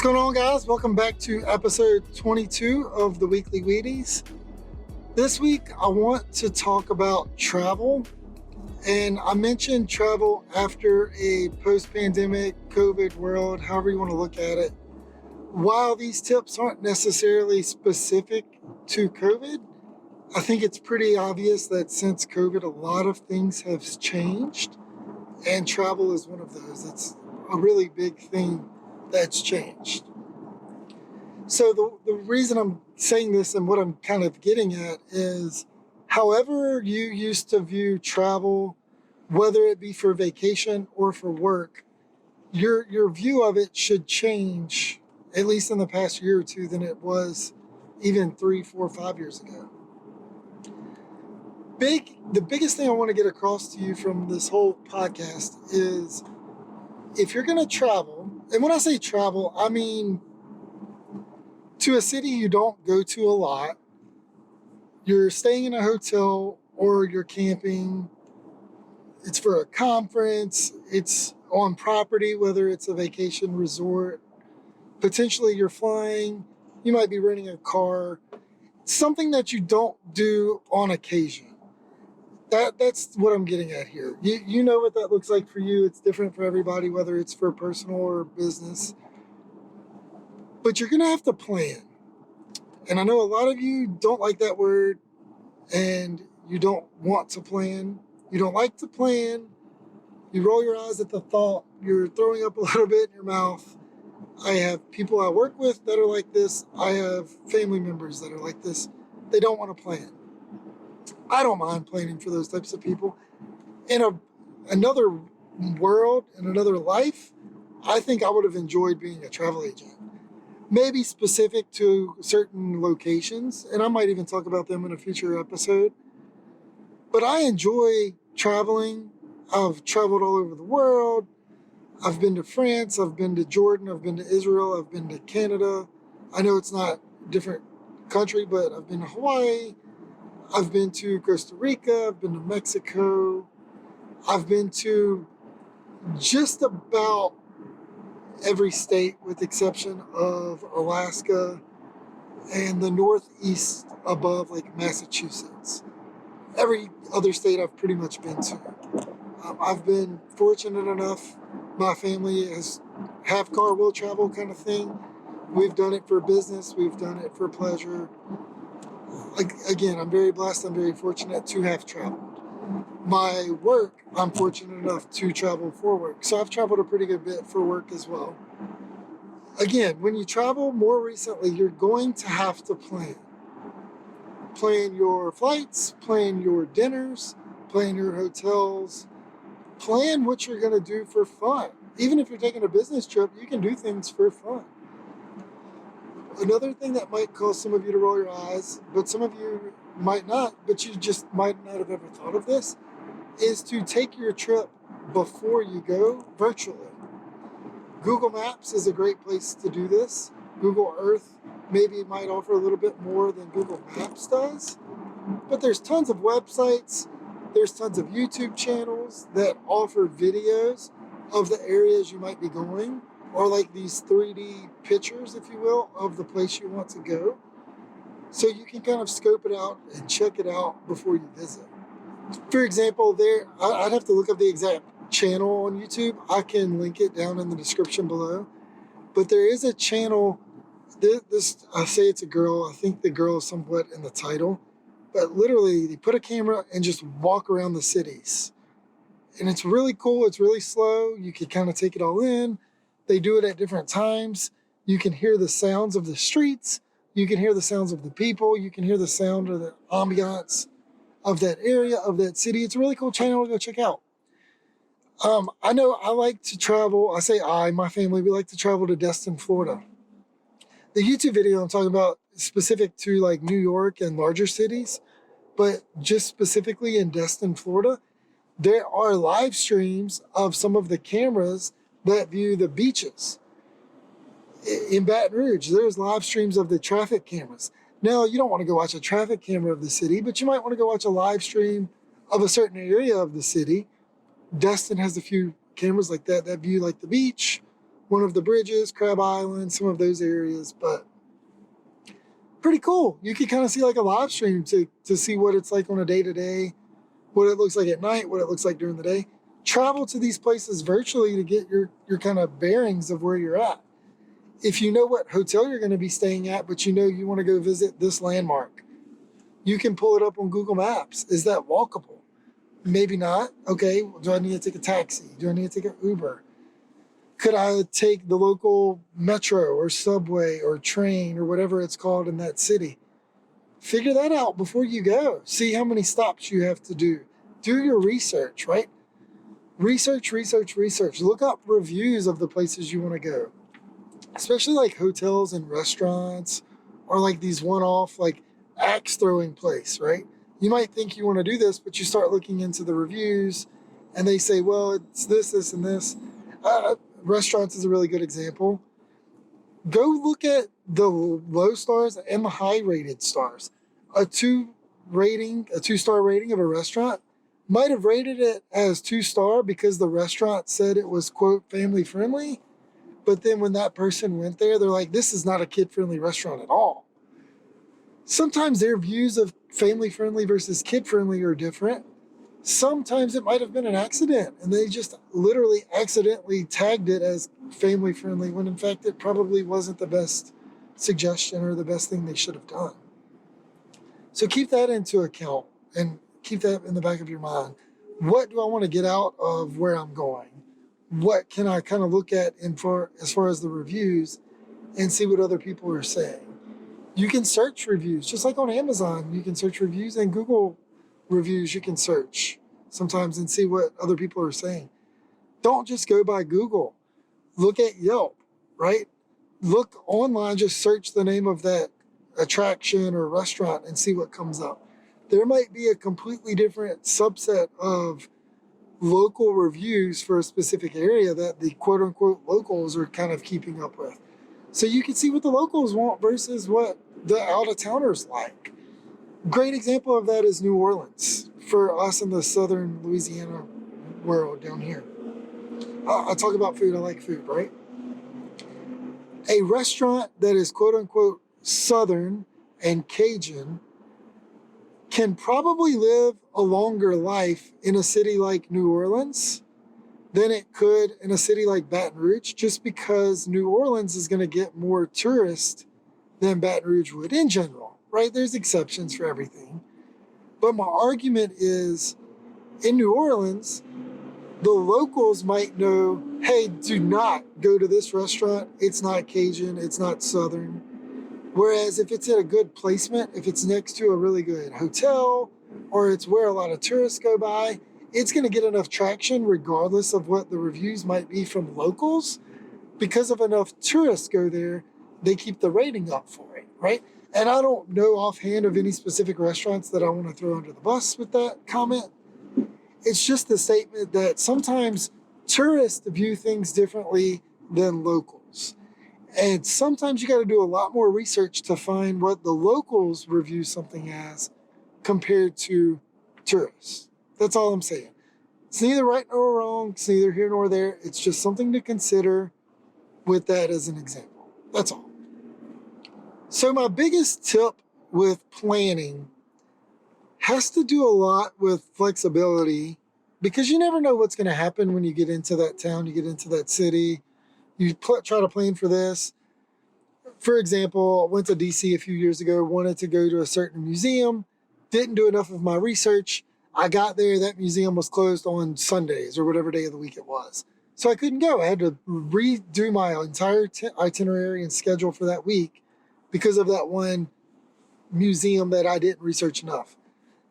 What's going on, guys? Welcome back to episode 22 of the Weekly Wheaties. This week, I want to talk about travel. And I mentioned travel after a post-pandemic COVID world, however you want to look at it. While these tips aren't necessarily specific to COVID, I think it's pretty obvious that since COVID, a lot of things have changed, and travel is one of those. It's a really big thing that's changed. So the reason I'm saying this and what I'm kind of getting at is, however you used to view travel, whether it be for vacation or for work, your view of it should change, at least in the past year or two, than it was even 3, 4, 5 years ago. The biggest thing I want to get across to you from this whole podcast is, if you're going to travel, and when I say travel, I mean to a city you don't go to a lot, you're staying in a hotel or you're camping, it's for a conference, it's on property, whether it's a vacation resort, potentially you're flying, you might be renting a car, something that you don't do on occasion. That's what I'm getting at here. You know what that looks like for you. It's different for everybody, whether it's for personal or business. But you're going to have to plan. And I know a lot of you don't like that word, and you don't want to plan. You don't like to plan. You roll your eyes at the thought. You're throwing up a little bit in your mouth. I have people I work with that are like this. I have family members that are like this. They don't want to plan. I don't mind planning for those types of people. In another world, in another life, I think I would have enjoyed being a travel agent. Maybe specific to certain locations, and I might even talk about them in a future episode. But I enjoy traveling. I've traveled all over the world. I've been to France, I've been to Jordan, I've been to Israel, I've been to Canada. I know it's not a different country, but I've been to Hawaii. I've been to Costa Rica, I've been to Mexico. I've been to just about every state with the exception of Alaska and the northeast above, like Massachusetts. Every other state I've pretty much been to. I've been fortunate enough, my family is half car, will travel kind of thing. We've done it for business, we've done it for pleasure. Again, I'm very blessed, I'm very fortunate to have traveled. My work, I'm fortunate enough to travel for work. So I've traveled a pretty good bit for work as well. Again, when you travel more recently, you're going to have to plan. Plan your flights, plan your dinners, plan your hotels, plan what you're going to do for fun. Even if you're taking a business trip, you can do things for fun. Another thing that might cause some of you to roll your eyes, but some of you might not, but you just might not have ever thought of this, is to take your trip before you go virtually. Google Maps is a great place to do this. Google Earth maybe might offer a little bit more than Google Maps does, but there's tons of websites, there's tons of YouTube channels that offer videos of the areas you might be going, or like these 3D pictures, if you will, of the place you want to go. So you can kind of scope it out and check it out before you visit. For example, I'd have to look up the exact channel on YouTube. I can link it down in the description below. But there is a channel, I say it's a girl, I think the girl is somewhat in the title, but literally they put a camera and just walk around the cities. And it's really cool, it's really slow, you can kind of take it all in. They do it at different times. You can hear the sounds of the streets, you can hear the sounds of the people, you can hear the sound of the ambiance of that area, of that city. It's a really cool channel to go check out. I know I like to travel, my family, we like to travel to Destin, Florida. The YouTube video I'm talking about is specific to like New York and larger cities, but just specifically in Destin, Florida, there are live streams of some of the cameras that view the beaches. In Baton Rouge, there's live streams of the traffic cameras. Now, you don't want to go watch a traffic camera of the city, but you might want to go watch a live stream of a certain area of the city. Destin has a few cameras like that view like the beach, one of the bridges, Crab Island, some of those areas, but pretty cool. You can kind of see like a live stream to see what it's like on a day-to-day, what it looks like at night, what it looks like during the day. Travel to these places virtually to get your kind of bearings of where you're at. If you know what hotel you're going to be staying at, but you know you want to go visit this landmark, you can pull it up on Google Maps. Is that walkable? Maybe not. Okay, do I need to take a taxi? Do I need to take an Uber? Could I take the local metro or subway or train or whatever it's called in that city? Figure that out before you go. See how many stops you have to do. Do your research, right? Research. Look up reviews of the places you want to go, especially like hotels and restaurants or like these one-off like axe throwing place, right? You might think you want to do this, but you start looking into the reviews and they say, well, it's this, and this. Restaurants is a really good example. Go look at the low stars and the high rated stars. A 2-star rating of a restaurant might have rated it as 2-star because the restaurant said it was, quote, family friendly. But then when that person went there, they're like, this is not a kid friendly restaurant at all. Sometimes their views of family friendly versus kid friendly are different. Sometimes it might have been an accident and they just literally accidentally tagged it as family friendly when in fact it probably wasn't the best suggestion or the best thing they should have done. So keep that into account and keep that in the back of your mind. What do I want to get out of where I'm going? What can I kind of look at as far as the reviews and see what other people are saying? You can search reviews, just like on Amazon. You can search reviews, and Google reviews you can search sometimes and see what other people are saying. Don't just go by Google. Look at Yelp, right? Look online, just search the name of that attraction or restaurant and see what comes up. There might be a completely different subset of local reviews for a specific area that the quote unquote locals are kind of keeping up with. So you can see what the locals want versus what the out of towners like. Great example of that is New Orleans for us in the southern Louisiana world down here. I talk about food, I like food, right? A restaurant that is quote unquote southern and Cajun can probably live a longer life in a city like New Orleans than it could in a city like Baton Rouge, just because New Orleans is going to get more tourists than Baton Rouge would in general, right? There's exceptions for everything. But my argument is in New Orleans, the locals might know, hey, do not go to this restaurant. It's not Cajun, it's not Southern. Whereas if it's at a good placement, if it's next to a really good hotel, or it's where a lot of tourists go by, it's going to get enough traction regardless of what the reviews might be from locals. Because of enough tourists go there, they keep the rating up for it, right? And I don't know offhand of any specific restaurants that I want to throw under the bus with that comment. It's just the statement that sometimes tourists view things differently than locals. And sometimes you got to do a lot more research to find what the locals review something as compared to tourists. That's all I'm saying. It's neither right nor wrong. It's neither here nor there. It's just something to consider with that as an example. That's all. So my biggest tip with planning has to do a lot with flexibility, because you never know what's going to happen when you get into that town, you get into that city. You try to plan for this. For example, I went to DC a few years ago, wanted to go to a certain museum, didn't do enough of my research. I got there, that museum was closed on Sundays or whatever day of the week it was. So I couldn't go. I had to redo my entire itinerary and schedule for that week because of that one museum that I didn't research enough.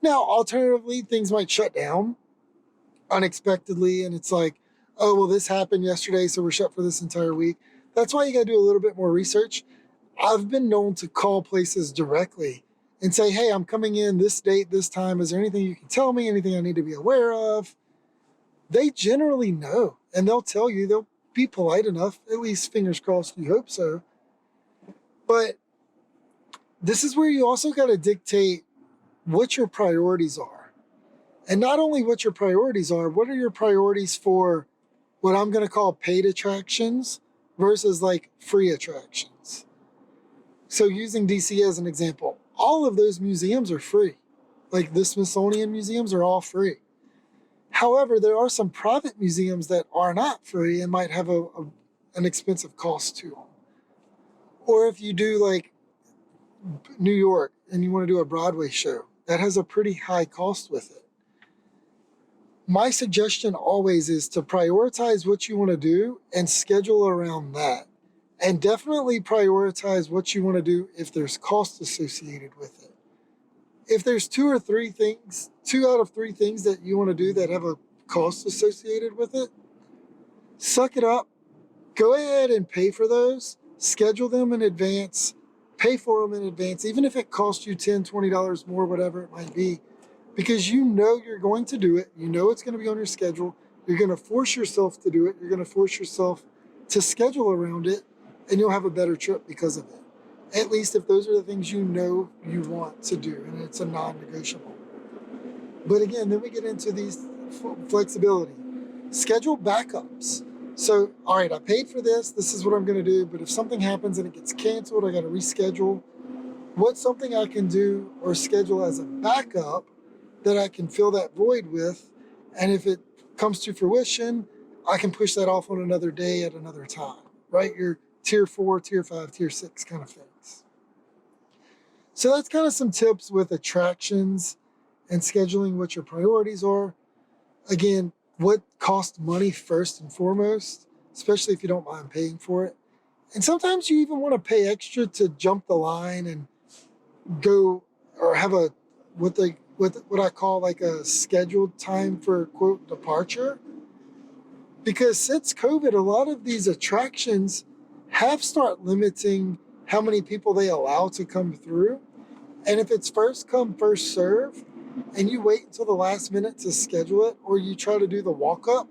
Now, alternatively, things might shut down unexpectedly, and it's like, oh, well, this happened yesterday, so we're shut for this entire week. That's why you got to do a little bit more research. I've been known to call places directly and say, hey, I'm coming in this date, this time. Is there anything you can tell me? Anything I need to be aware of? They generally know, and they'll tell you. They'll be polite enough, at least fingers crossed, you hope so. But this is where you also got to dictate what your priorities are. And not only what your priorities are, what are your priorities for what I'm going to call paid attractions versus like free attractions. So using DC as an example, all of those museums are free. Like the Smithsonian museums are all free. However, there are some private museums that are not free and might have an expensive cost to them. Or if you do like New York and you want to do a Broadway show, that has a pretty high cost with it. My suggestion always is to prioritize what you want to do and schedule around that. And definitely prioritize what you want to do if there's cost associated with it. If there's two out of three things that you want to do that have a cost associated with it, suck it up, go ahead and pay for those, schedule them in advance, pay for them in advance, even if it costs you $10, $20 more, whatever it might be, because you know you're going to do it. You know it's going to be on your schedule. You're going to force yourself to do it. You're going to force yourself to schedule around it, and you'll have a better trip because of it. At least if those are the things you know you want to do, and it's a non-negotiable. But again, then we get into these flexibility. Schedule backups. So, all right, I paid for this. This is what I'm going to do. But if something happens and it gets canceled, I got to reschedule. What's something I can do or schedule as a backup that I can fill that void with? And if it comes to fruition, I can push that off on another day at another time, right? Your tier 4, tier 5, tier 6 kind of things. So that's kind of some tips with attractions and scheduling what your priorities are. Again, what costs money first and foremost, especially if you don't mind paying for it. And sometimes you even want to pay extra to jump the line and go or have a what I call like a scheduled time for quote departure. Because since COVID, a lot of these attractions have started limiting how many people they allow to come through. And if it's first come, first serve, and you wait until the last minute to schedule it, or you try to do the walk up,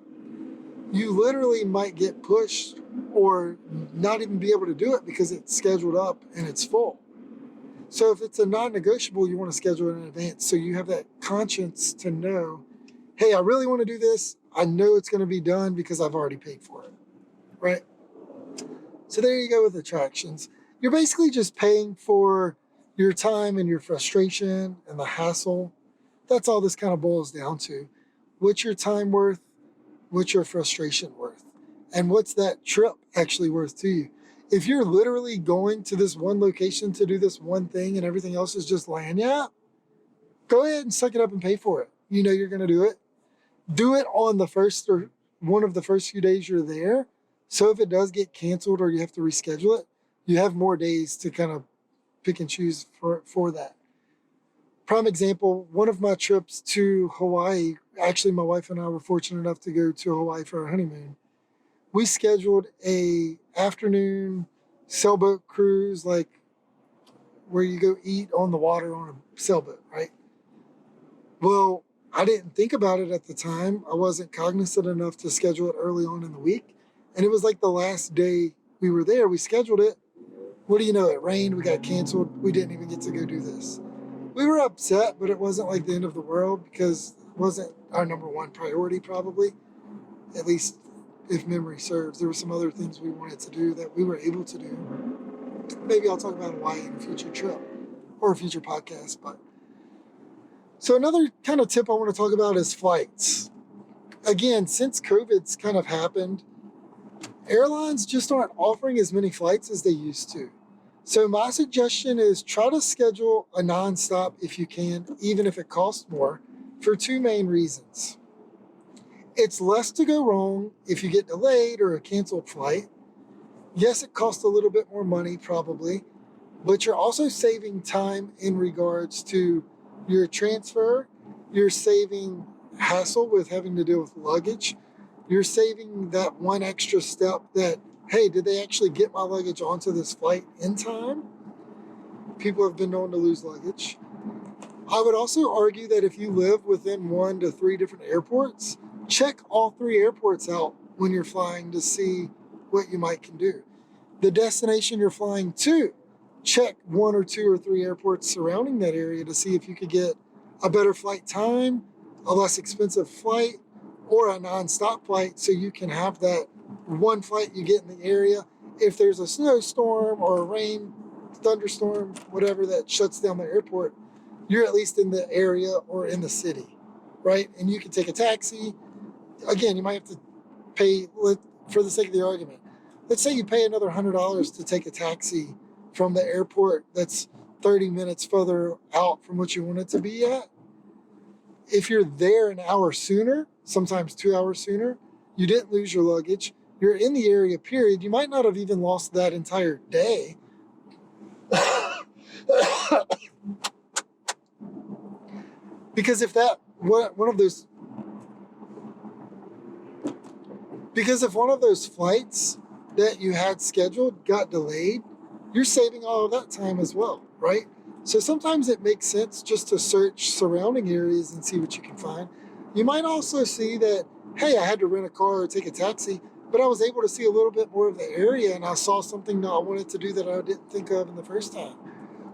you literally might get pushed or not even be able to do it because it's scheduled up and it's full. So if it's a non-negotiable, you want to schedule it in advance so you have that conscience to know, hey, I really want to do this. I know it's going to be done because I've already paid for it, right? So there you go with attractions. You're basically just paying for your time and your frustration and the hassle. That's all this kind of boils down to. What's your time worth? What's your frustration worth? And what's that trip actually worth to you? If you're literally going to this one location to do this one thing and everything else is just lagniappe, go ahead and suck it up and pay for it. You know you're going to do it. Do it on the first or one of the first few days you're there. So if it does get canceled or you have to reschedule it, you have more days to kind of pick and choose for that. Prime example, one of my trips to Hawaii, actually my wife and I were fortunate enough to go to Hawaii for our honeymoon. We scheduled a afternoon sailboat cruise, like where you go eat on the water on a sailboat, right? Well, I didn't think about it at the time. I wasn't cognizant enough to schedule it early on in the week. And it was like the last day we were there, we scheduled it. What do you know? It rained, we got canceled. We didn't even get to go do this. We were upset, but it wasn't like the end of the world because it wasn't our number one priority probably, at least if memory serves. There were some other things we wanted to do that we were able to do. Maybe I'll talk about Hawaii in a future trip or a future podcast. So another kind of tip I want to talk about is flights. Again, since COVID's kind of happened, airlines just aren't offering as many flights as they used to. So my suggestion is try to schedule a nonstop if you can, even if it costs more, for two main reasons. It's less to go wrong if you get delayed or a canceled flight. Yes, it costs a little bit more money probably, but you're also saving time in regards to your transfer. You're saving hassle with having to deal with luggage. You're saving that one extra step that, hey, did they actually get my luggage onto this flight in time? People have been known to lose luggage. I would also argue that if you live within 1 to 3 different airports, check all 3 airports out when you're flying to see what you might can do. The destination you're flying to, check 1 or 2 or 3 airports surrounding that area to see if you could get a better flight time, a less expensive flight, or a non-stop flight so you can have that one flight you get in the area if there's a snowstorm or a rain, thunderstorm, whatever that shuts down the airport, you're at least in the area or in the city, right? And you can take a taxi. Again, you might have to pay, for the sake of the argument, let's say you pay another $100 to take a taxi from the airport that's 30 minutes further out from what you want it to be at. If you're there an hour sooner, sometimes 2 hours sooner, you didn't lose your luggage, you're in the area, period. You might not have even lost that entire day. Because if one of those flights that you had scheduled got delayed, you're saving all of that time as well, right? So sometimes it makes sense just to search surrounding areas and see what you can find. You might also see that, hey, I had to rent a car or take a taxi, but I was able to see a little bit more of the area and I saw something that I wanted to do that I didn't think of in the first time.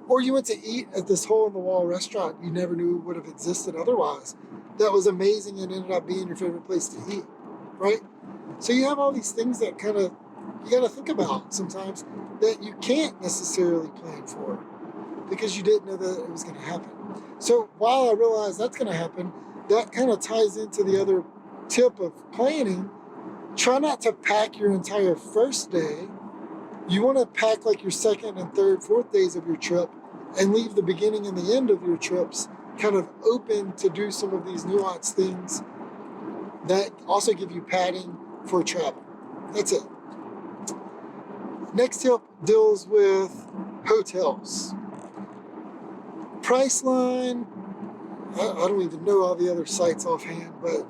Or you went to eat at this hole-in-the-wall restaurant you never knew would have existed otherwise. That was amazing and ended up being your favorite place to eat, right? So you have all these things that kind of, you got to think about sometimes that you can't necessarily plan for because you didn't know that it was going to happen. So while I realize that's going to happen, that kind of ties into the other tip of planning. Try not to pack your entire first day. You want to pack like your second and third, fourth days of your trip and leave the beginning and the end of your trips kind of open to do some of these nuanced things that also give you padding for travel. That's it. Next tip deals with hotels. Priceline, I don't even know all the other sites offhand, but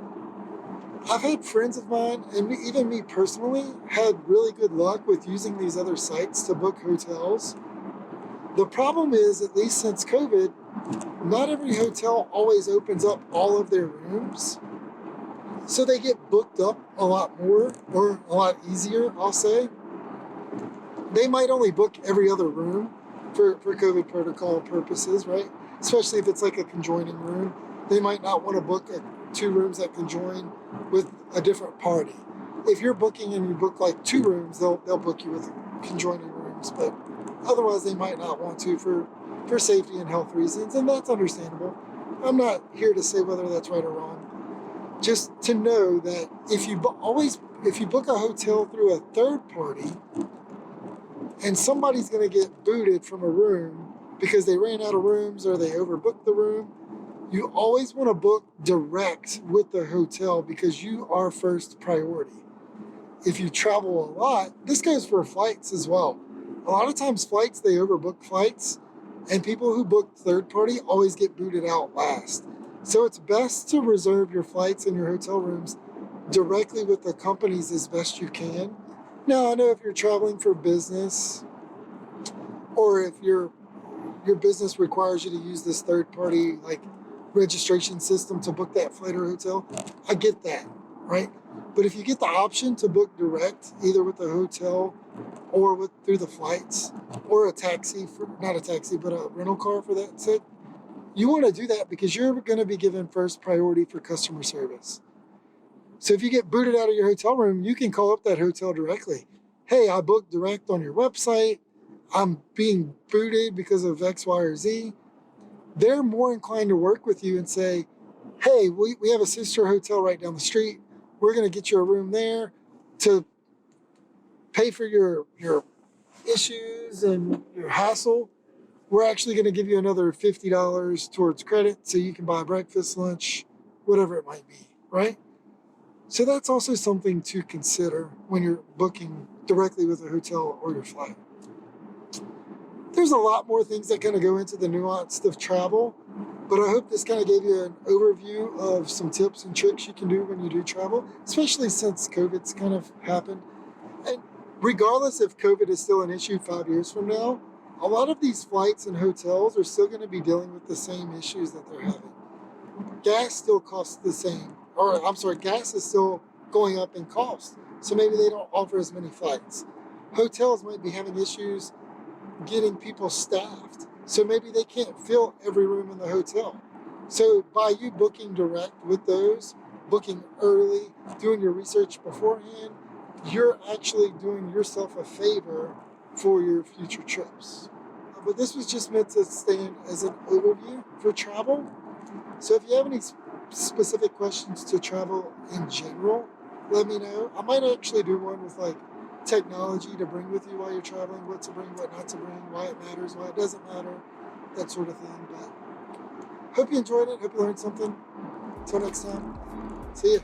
I've had friends of mine, and even me personally, had really good luck with using these other sites to book hotels. The problem is, at least since COVID, not every hotel always opens up all of their rooms. So they get booked up a lot more, or a lot easier, I'll say. They might only book every other room for COVID protocol purposes, right? Especially if it's like a conjoining room. They might not want to book 2 rooms that conjoin with a different party. If you're booking and you book like 2 rooms, they'll book you with conjoining rooms, but otherwise they might not want to for safety and health reasons, and that's understandable. I'm not here to say whether that's right or wrong. Just to know that if you book a hotel through a third party and somebody's going to get booted from a room because they ran out of rooms or they overbooked the room, you always want to book direct with the hotel because you are first priority. If you travel a lot, this goes for flights as well. A lot of times flights, they overbook flights, and people who book third party always get booted out last. So it's best to reserve your flights and your hotel rooms directly with the companies as best you can. Now, I know if you're traveling for business or if your business requires you to use this third party like registration system to book that flight or hotel, I get that, right? But if you get the option to book direct, either with the hotel or through the flights or a taxi, not a taxi, but a rental car for that sake, you want to do that because you're going to be given first priority for customer service. So if you get booted out of your hotel room, you can call up that hotel directly. Hey, I booked direct on your website. I'm being booted because of X, Y, or Z. They're more inclined to work with you and say, hey, we have a sister hotel right down the street. We're going to get you a room there to pay for your issues and your hassle. We're actually going to give you another $50 towards credit so you can buy breakfast, lunch, whatever it might be, right? So that's also something to consider when you're booking directly with a hotel or your flight. There's a lot more things that kind of go into the nuance of travel, but I hope this kind of gave you an overview of some tips and tricks you can do when you do travel, especially since COVID's kind of happened. And regardless if COVID is still an issue 5 years from now, a lot of these flights and hotels are still going to be dealing with the same issues that they're having. Gas still costs the same, gas is still going up in cost, so maybe they don't offer as many flights. Hotels might be having issues getting people staffed, so maybe they can't fill every room in the hotel. So by you booking direct with those, booking early, doing your research beforehand, you're actually doing yourself a favor for your future trips. But this was just meant to stand as an overview for travel. So if you have any specific questions to travel in general, let me know. I might actually do one with like technology to bring with you while you're traveling, what to bring, what not to bring, why it matters, why it doesn't matter, that sort of thing. But hope you enjoyed it. Hope you learned something. Until next time, see ya.